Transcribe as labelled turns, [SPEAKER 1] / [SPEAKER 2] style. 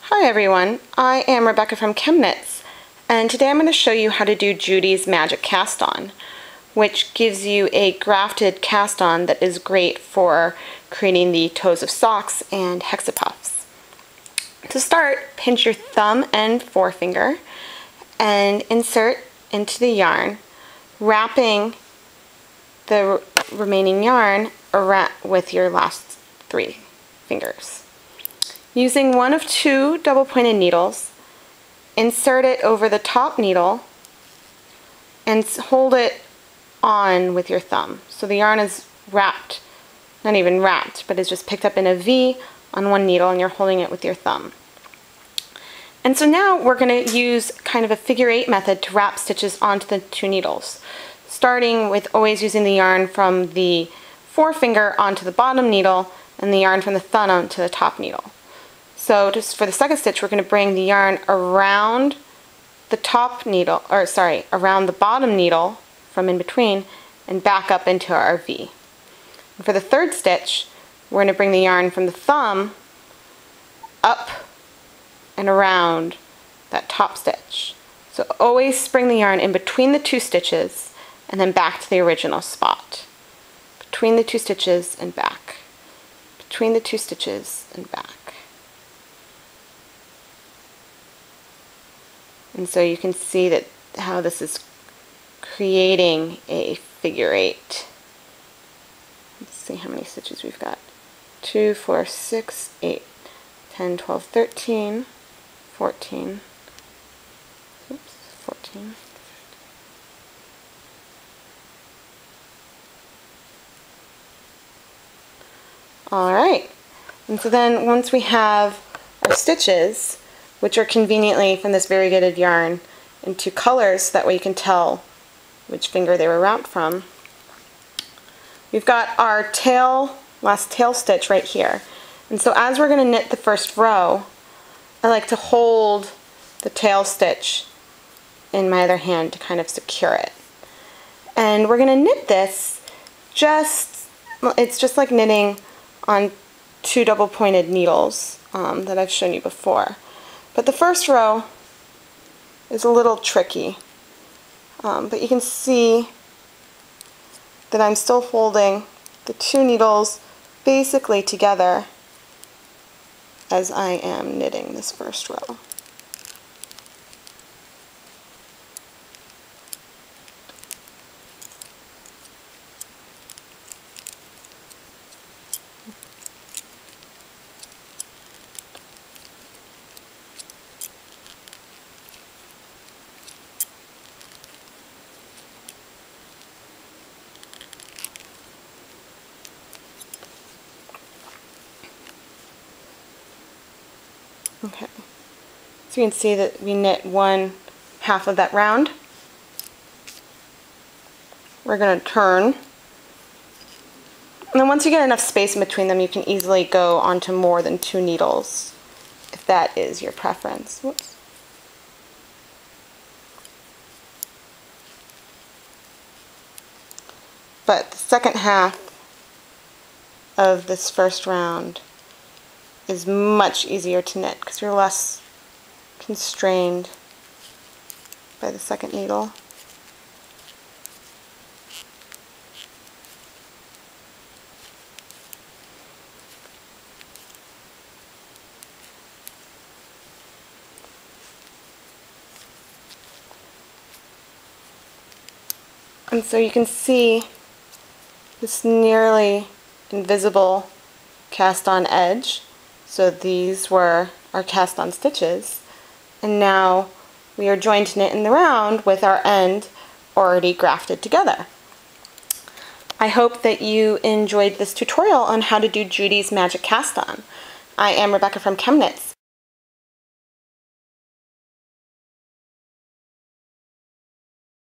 [SPEAKER 1] Hi everyone, I am Rebecca from Chemknits, and today I'm going to show you how to do Judy's Magic Cast-On, which gives you a grafted cast-on that is great for creating the toes of socks and hexipuffs. To start, pinch your thumb and forefinger and insert into the yarn, wrapping the remaining yarn around with your last 3 fingers. Using one of 2 double-pointed needles, insert it over the top needle and hold it on with your thumb. So the yarn is wrapped, not even wrapped, but it's just picked up in a V on one needle and you're holding it with your thumb. And so now we're going to use kind of a figure 8 method to wrap stitches onto the 2 needles, starting with always using the yarn from the forefinger onto the bottom needle and the yarn from the thumb onto the top needle. So just for the second stitch, we're going to bring the yarn around the top needle, or sorry, around the bottom needle from in between and back up into our V. And for the third stitch, we're going to bring the yarn from the thumb up and around that top stitch. So always bring the yarn in between the 2 stitches and then back to the original spot. Between the 2 stitches and back. Between the 2 stitches and back. And so you can see that how this is creating a figure 8. Let's see how many stitches we've got. 2, 4, 6, 8, 10, 12, 13, 14, oops, 14. Alright, and so then once we have our stitches, which are conveniently from this variegated yarn in 2 colors, that way you can tell which finger they were wrapped from. We've got our last tail stitch right here. And so as we're going to knit the first row, I like to hold the tail stitch in my other hand to kind of secure it. And we're going to knit this it's just like knitting on 2 double-pointed needles that I've shown you before. But the first row is a little tricky, but you can see that I'm still holding the 2 needles basically together as I am knitting this first row. Okay, so you can see that we knit 1/2 of that round. We're going to turn, and then once you get enough space in between them, you can easily go onto more than 2 needles, if that is your preference. Whoops. But the second half of this first round is much easier to knit because you're less constrained by the second needle. And so you can see this nearly invisible cast-on edge. So these were our cast-on stitches, and now we are joined to knit in the round with our end already grafted together. I hope that you enjoyed this tutorial on how to do Judy's Magic Cast-On. I am Rebecca from Chemknits,